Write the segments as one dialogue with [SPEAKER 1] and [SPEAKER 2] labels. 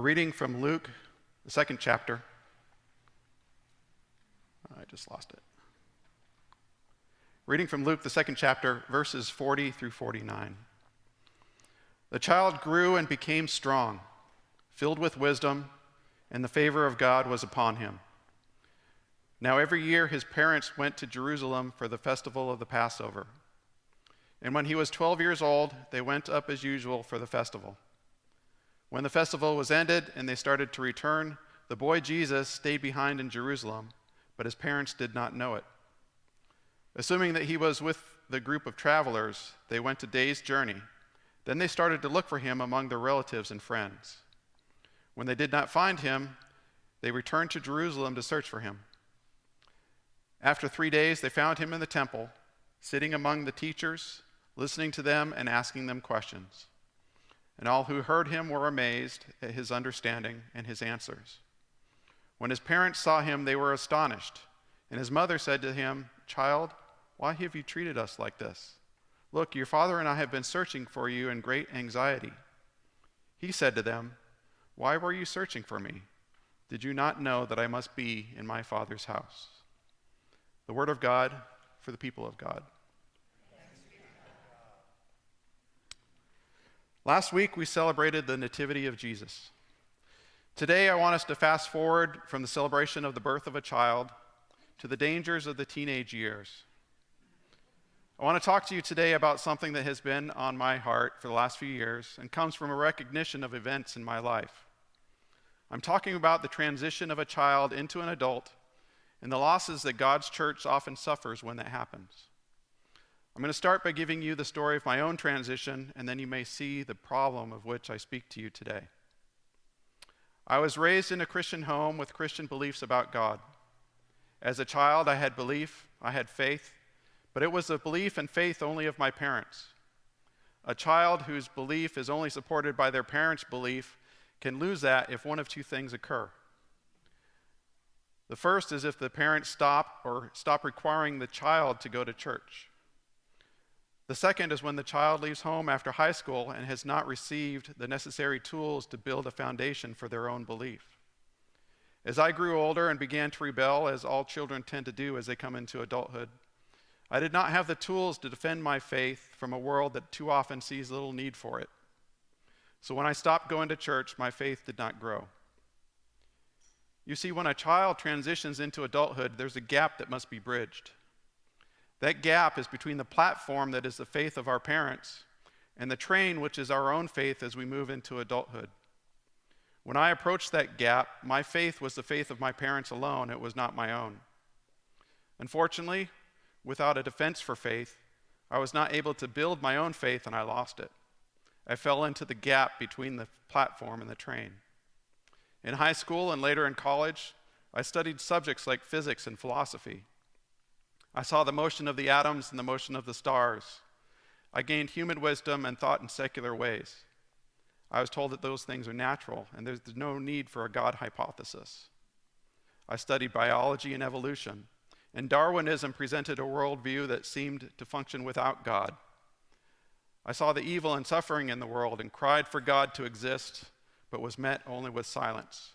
[SPEAKER 1] A reading from Luke, the second chapter. I just lost it. Reading from Luke, the second chapter, verses 40 through 49. The child grew and became strong, filled with wisdom, and the favor of God was upon him. Now every year his parents went to Jerusalem for the festival of the Passover. And when he was 12 years old, they went up as usual for the festival. When the festival was ended and they started to return, the boy Jesus stayed behind in Jerusalem, but his parents did not know it. Assuming that he was with the group of travelers, they went a day's journey. Then they started to look for him among their relatives and friends. When they did not find him, they returned to Jerusalem to search for him. After 3 days, they found him in the temple, sitting among the teachers, listening to them and asking them questions. And all who heard him were amazed at his understanding and his answers. When his parents saw him, they were astonished. And his mother said to him, "Child, why have you treated us like this? Look, your father and I have been searching for you in great anxiety." He said to them, "Why were you searching for me? Did you not know that I must be in my Father's house?" The word of God for the people of God. Last week, we celebrated the Nativity of Jesus. Today, I want us to fast forward from the celebration of the birth of a child to the dangers of the teenage years. I want to talk to you today about something that has been on my heart for the last few years and comes from a recognition of events in my life. I'm talking about the transition of a child into an adult and the losses that God's church often suffers when that happens. I'm going to start by giving you the story of my own transition, and then you may see the problem of which I speak to you today. I was raised in a Christian home with Christian beliefs about God. As a child, I had belief, I had faith, but it was the belief and faith only of my parents. A child whose belief is only supported by their parents' belief can lose that if one of two things occur. The first is if the parents stop requiring the child to go to church. The second is when the child leaves home after high school and has not received the necessary tools to build a foundation for their own belief. As I grew older and began to rebel, as all children tend to do as they come into adulthood, I did not have the tools to defend my faith from a world that too often sees little need for it. So when I stopped going to church, my faith did not grow. You see, when a child transitions into adulthood, there's a gap that must be bridged. That gap is between the platform that is the faith of our parents and the train, which is our own faith as we move into adulthood. When I approached that gap, my faith was the faith of my parents alone. It was not my own. Unfortunately, without a defense for faith, I was not able to build my own faith, and I lost it. I fell into the gap between the platform and the train. In high school and later in college, I studied subjects like physics and philosophy. I saw the motion of the atoms and the motion of the stars. I gained human wisdom and thought in secular ways. I was told that those things are natural and there's no need for a God hypothesis. I studied biology and evolution, and Darwinism presented a worldview that seemed to function without God. I saw the evil and suffering in the world and cried for God to exist, but was met only with silence.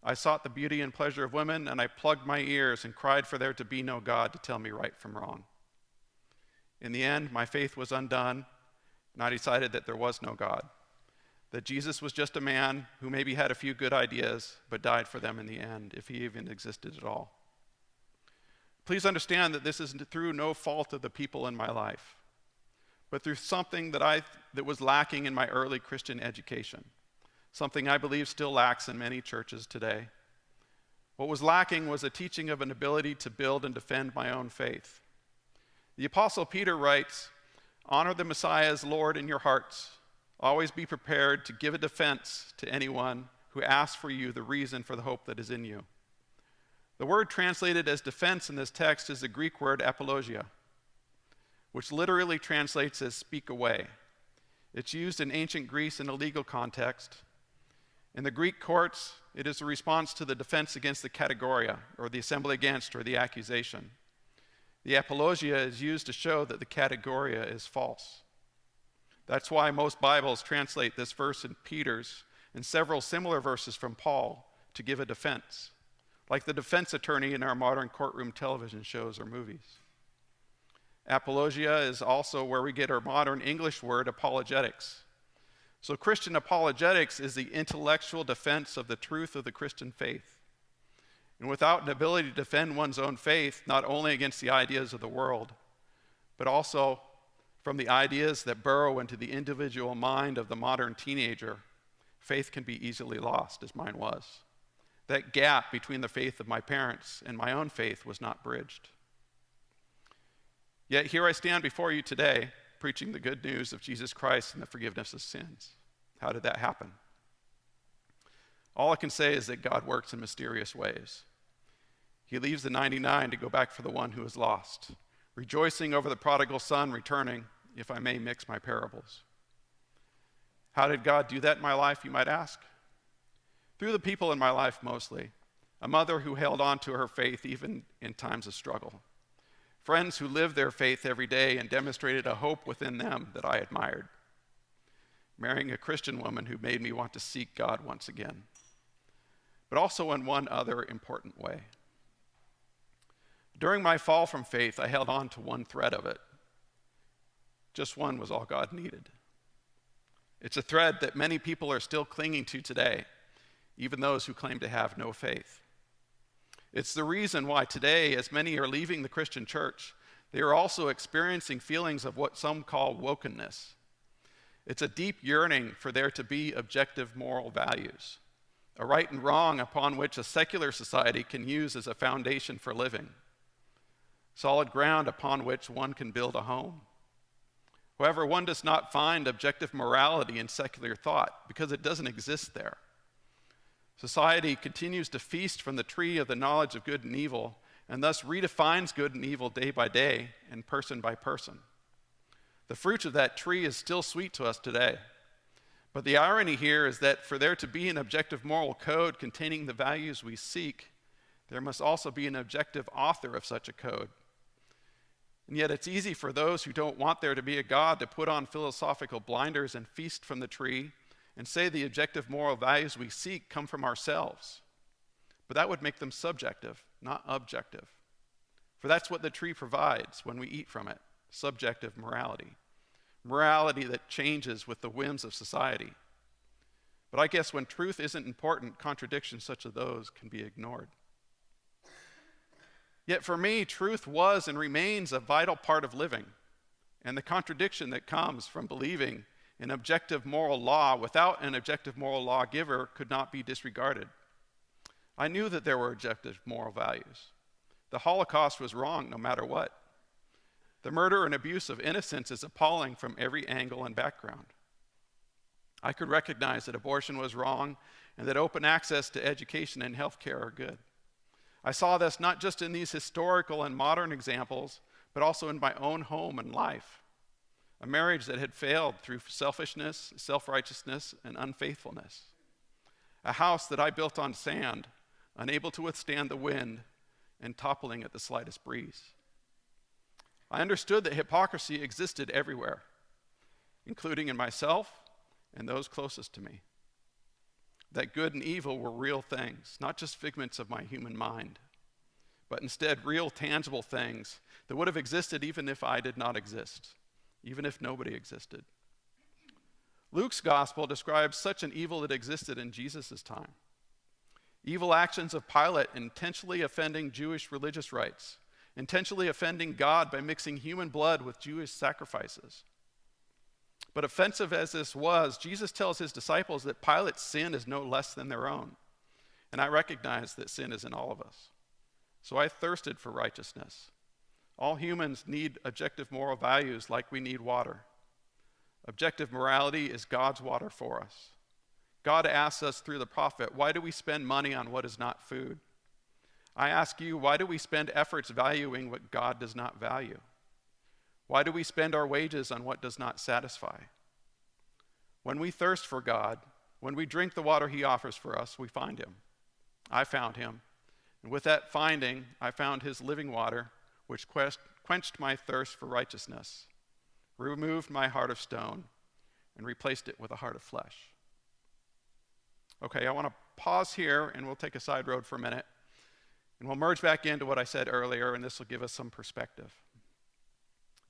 [SPEAKER 1] I sought the beauty and pleasure of women, and I plugged my ears and cried for there to be no God to tell me right from wrong. In the end, my faith was undone, and I decided that there was no God, that Jesus was just a man who maybe had a few good ideas, but died for them in the end, if he even existed at all. Please understand that this is through no fault of the people in my life, but through something that was lacking in my early Christian education. Something I believe still lacks in many churches today. What was lacking was a teaching of an ability to build and defend my own faith. The Apostle Peter writes, "Honor the Messiah as Lord in your hearts. Always be prepared to give a defense to anyone who asks for you the reason for the hope that is in you." The word translated as defense in this text is the Greek word apologia, which literally translates as speak away. It's used in ancient Greece in a legal context. In the Greek courts, it is a response to the defense against the categoria, or the assembly against, or the accusation. The apologia is used to show that the categoria is false. That's why most Bibles translate this verse in Peter's and several similar verses from Paul to give a defense, like the defense attorney in our modern courtroom television shows or movies. Apologia is also where we get our modern English word apologetics. So Christian apologetics is the intellectual defense of the truth of the Christian faith. And without an ability to defend one's own faith, not only against the ideas of the world, but also from the ideas that burrow into the individual mind of the modern teenager, faith can be easily lost, as mine was. That gap between the faith of my parents and my own faith was not bridged. Yet here I stand before you today, preaching the good news of Jesus Christ and the forgiveness of sins. How did that happen? All I can say is that God works in mysterious ways. He leaves the 99 to go back for the one who is lost, rejoicing over the prodigal son returning, if I may mix my parables. How did God do that in my life, you might ask? Through the people in my life mostly. A mother who held on to her faith even in times of struggle. Friends who lived their faith every day and demonstrated a hope within them that I admired. Marrying a Christian woman who made me want to seek God once again. But also in one other important way. During my fall from faith, I held on to one thread of it. Just one was all God needed. It's a thread that many people are still clinging to today, even those who claim to have no faith. It's the reason why today, as many are leaving the Christian church, they are also experiencing feelings of what some call wokenness. It's a deep yearning for there to be objective moral values, a right and wrong upon which a secular society can use as a foundation for living, solid ground upon which one can build a home. However, one does not find objective morality in secular thought because it doesn't exist there. Society continues to feast from the tree of the knowledge of good and evil, and thus redefines good and evil day by day and person by person. The fruit of that tree is still sweet to us today. But the irony here is that for there to be an objective moral code containing the values we seek, there must also be an objective author of such a code. And yet it's easy for those who don't want there to be a God to put on philosophical blinders and feast from the tree and say the objective moral values we seek come from ourselves. But that would make them subjective, not objective. For that's what the tree provides when we eat from it, subjective morality. Morality that changes with the whims of society. But I guess when truth isn't important, contradictions such as those can be ignored. Yet for me, truth was and remains a vital part of living, and the contradiction that comes from believing in objective moral law without an objective moral lawgiver could not be disregarded. I knew that there were objective moral values. The Holocaust was wrong no matter what. The murder and abuse of innocence is appalling from every angle and background. I could recognize that abortion was wrong and that open access to education and health care are good. I saw this not just in these historical and modern examples, but also in my own home and life. A marriage that had failed through selfishness, self-righteousness, and unfaithfulness. A house that I built on sand, unable to withstand the wind and toppling at the slightest breeze. I understood that hypocrisy existed everywhere, including in myself and those closest to me. That good and evil were real things, not just figments of my human mind, but instead real, tangible things that would have existed even if I did not exist, even if nobody existed. Luke's gospel describes such an evil that existed in Jesus' time. Evil actions of Pilate intentionally offending Jewish religious rites, intentionally offending God by mixing human blood with Jewish sacrifices. But offensive as this was, Jesus tells his disciples that Pilate's sin is no less than their own. And I recognize that sin is in all of us. So I thirsted for righteousness. All humans need objective moral values like we need water. Objective morality is God's water for us. God asks us through the prophet, why do we spend money on what is not food? I ask you, why do we spend efforts valuing what God does not value? Why do we spend our wages on what does not satisfy? When we thirst for God, when we drink the water he offers for us, we find him. I found him. And with that finding, I found his living water, which quenched my thirst for righteousness, removed my heart of stone, and replaced it with a heart of flesh. Okay, I want to pause here and we'll take a side road for a minute. And we'll merge back into what I said earlier, and this will give us some perspective.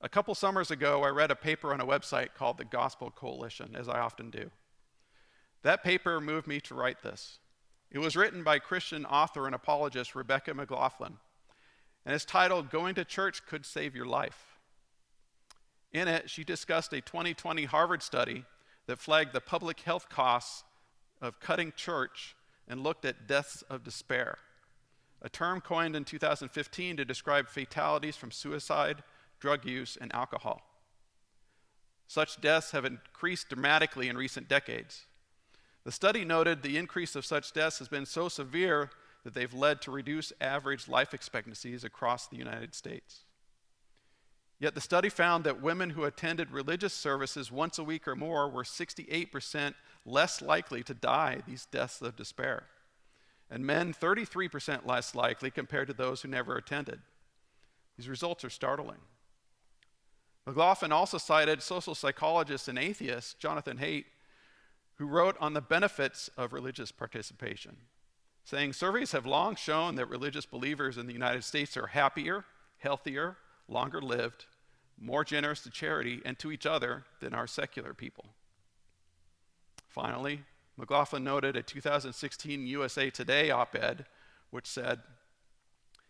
[SPEAKER 1] A couple summers ago, I read a paper on a website called the Gospel Coalition, as I often do. That paper moved me to write this. It was written by Christian author and apologist Rebecca McLaughlin, and it's titled, "Going to Church Could Save Your Life." In it, she discussed a 2020 Harvard study that flagged the public health costs of cutting church and looked at deaths of despair, a term coined in 2015 to describe fatalities from suicide, drug use, and alcohol. Such deaths have increased dramatically in recent decades. The study noted the increase of such deaths has been so severe that they've led to reduced average life expectancies across the United States. Yet the study found that women who attended religious services once a week or more were 68% less likely to die these deaths of despair, and men 33% less likely compared to those who never attended. These results are startling. McLaughlin also cited social psychologist and atheist Jonathan Haidt, who wrote on the benefits of religious participation, saying surveys have long shown that religious believers in the United States are happier, healthier, longer lived, more generous to charity and to each other than our secular people. Finally, McLaughlin noted a 2016 USA Today op-ed which said,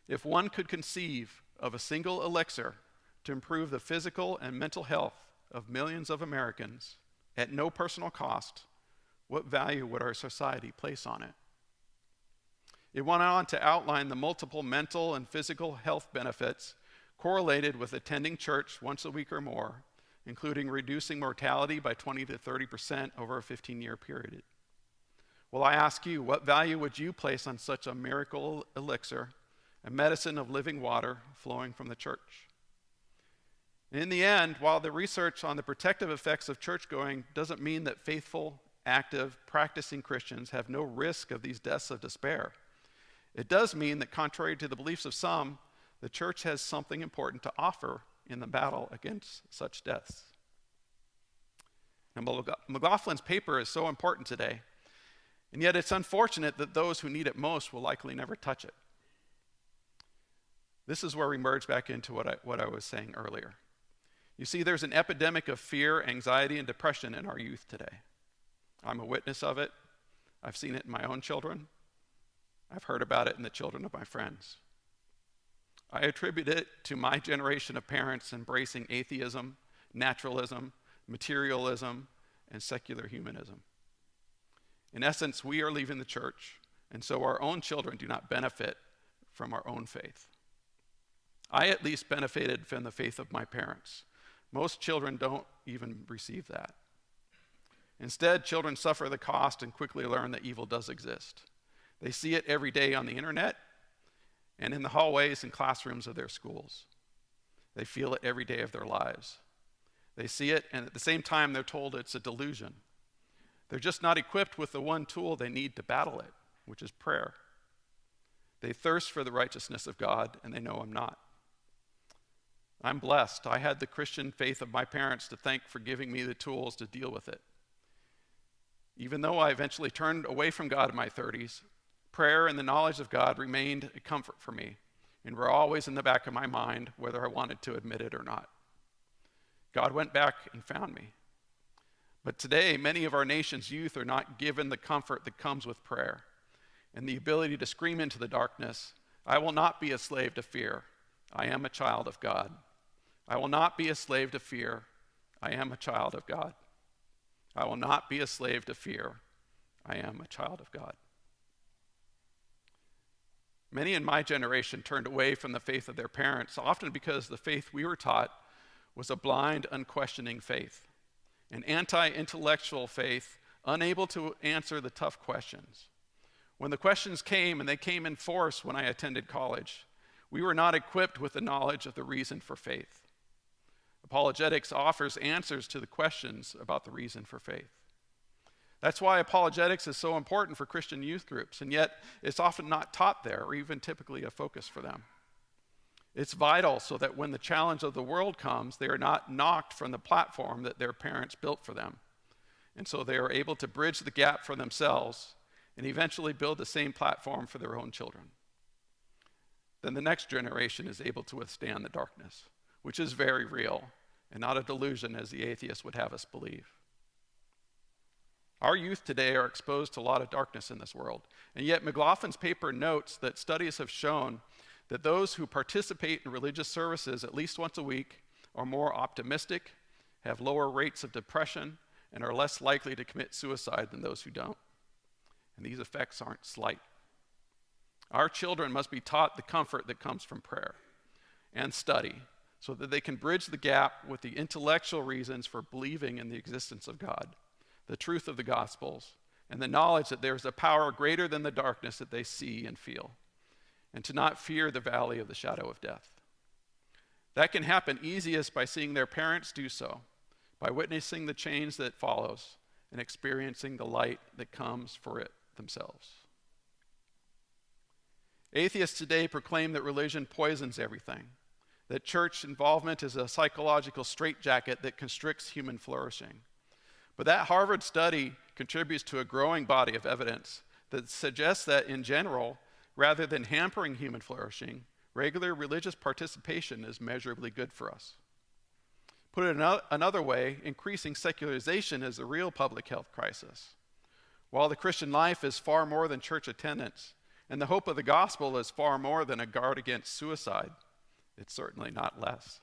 [SPEAKER 1] "If one could conceive of a single elixir to improve the physical and mental health of millions of Americans at no personal cost, what value would our society place on it?" It went on to outline the multiple mental and physical health benefits correlated with attending church once a week or more, including reducing mortality by 20 to 30% over a 15-year period. Well, I ask you, what value would you place on such a miracle elixir, a medicine of living water flowing from the church? In the end, while the research on the protective effects of church-going doesn't mean that faithful, active, practicing Christians have no risk of these deaths of despair, it does mean that contrary to the beliefs of some, the church has something important to offer in the battle against such deaths. Now, McLaughlin's paper is so important today, and yet it's unfortunate that those who need it most will likely never touch it. This is where we merge back into what I was saying earlier. You see, there's an epidemic of fear, anxiety, and depression in our youth today. I'm a witness of it. I've seen it in my own children. I've heard about it in the children of my friends. I attribute it to my generation of parents embracing atheism, naturalism, materialism, and secular humanism. In essence, we are leaving the church, and so our own children do not benefit from our own faith. I at least benefited from the faith of my parents. Most children don't even receive that. Instead, children suffer the cost and quickly learn that evil does exist. They see it every day on the internet and in the hallways and classrooms of their schools. They feel it every day of their lives. They see it, and at the same time, they're told it's a delusion. They're just not equipped with the one tool they need to battle it, which is prayer. They thirst for the righteousness of God, and they know I'm not. I'm blessed. I had the Christian faith of my parents to thank for giving me the tools to deal with it. Even though I eventually turned away from God in my 30s, prayer and the knowledge of God remained a comfort for me, and were always in the back of my mind, whether I wanted to admit it or not. God went back and found me. But today, many of our nation's youth are not given the comfort that comes with prayer and the ability to scream into the darkness, "I will not be a slave to fear. I am a child of God. I will not be a slave to fear. I am a child of God. I will not be a slave to fear. I am a child of God." Many in my generation turned away from the faith of their parents, often because the faith we were taught was a blind, unquestioning faith, an anti-intellectual faith, unable to answer the tough questions. When the questions came, and they came in force when I attended college, we were not equipped with the knowledge of the reason for faith. Apologetics offers answers to the questions about the reason for faith. That's why apologetics is so important for Christian youth groups, and yet it's often not taught there or even typically a focus for them. It's vital so that when the challenge of the world comes, they are not knocked from the platform that their parents built for them. And so they are able to bridge the gap for themselves and eventually build the same platform for their own children. Then the next generation is able to withstand the darkness, which is very real and not a delusion as the atheists would have us believe. Our youth today are exposed to a lot of darkness in this world, and yet McLaughlin's paper notes that studies have shown that those who participate in religious services at least once a week are more optimistic, have lower rates of depression, and are less likely to commit suicide than those who don't. And these effects aren't slight. Our children must be taught the comfort that comes from prayer and study so that they can bridge the gap with the intellectual reasons for believing in the existence of God, the truth of the Gospels, and the knowledge that there is a power greater than the darkness that they see and feel, and to not fear the valley of the shadow of death. That can happen easiest by seeing their parents do so, by witnessing the change that follows and experiencing the light that comes for it themselves. Atheists today proclaim that religion poisons everything, that church involvement is a psychological straitjacket that constricts human flourishing. But that Harvard study contributes to a growing body of evidence that suggests that in general, rather than hampering human flourishing, regular religious participation is measurably good for us. Put it another way, increasing secularization is a real public health crisis. While the Christian life is far more than church attendance, and the hope of the gospel is far more than a guard against suicide, it's certainly not less.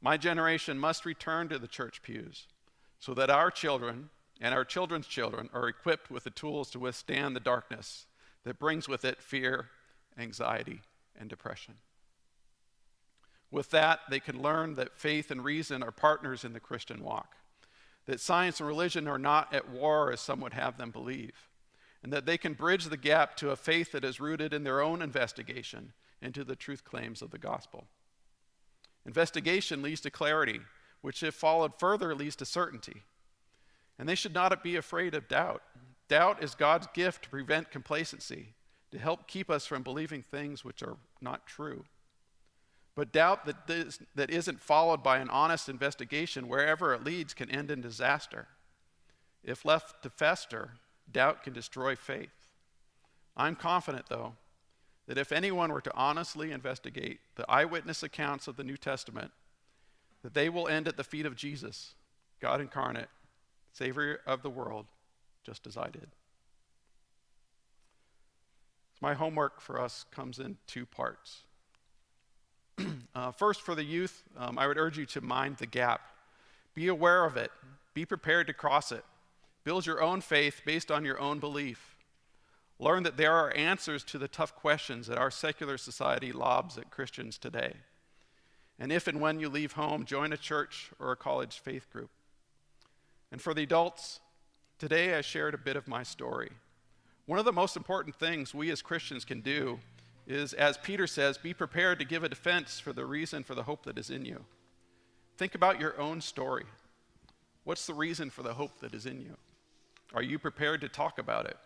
[SPEAKER 1] My generation must return to the church pews so that our children and our children's children are equipped with the tools to withstand the darkness that brings with it fear, anxiety, and depression. With that, they can learn that faith and reason are partners in the Christian walk, that science and religion are not at war as some would have them believe, and that they can bridge the gap to a faith that is rooted in their own investigation into the truth claims of the gospel. Investigation leads to clarity, which if followed further leads to certainty. And they should not be afraid of doubt. Doubt is God's gift to prevent complacency, to help keep us from believing things which are not true. But doubt that isn't followed by an honest investigation, wherever it leads, can end in disaster. If left to fester, doubt can destroy faith. I'm confident, though, that if anyone were to honestly investigate the eyewitness accounts of the New Testament, that they will end at the feet of Jesus, God incarnate, Savior of the world, just as I did. My homework for us comes in two parts. First, for the youth, I would urge you to mind the gap. Be aware of it. Be prepared to cross it. Build your own faith based on your own belief. Learn that there are answers to the tough questions that our secular society lobs at Christians today. And if and when you leave home, join a church or a college faith group. And for the adults, today I shared a bit of my story. One of the most important things we as Christians can do is, as Peter says, be prepared to give a defense for the reason for the hope that is in you. Think about your own story. What's the reason for the hope that is in you? Are you prepared to talk about it?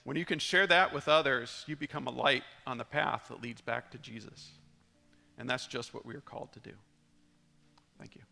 [SPEAKER 1] When you can share that with others, you become a light on the path that leads back to Jesus. And that's just what we are called to do. Thank you.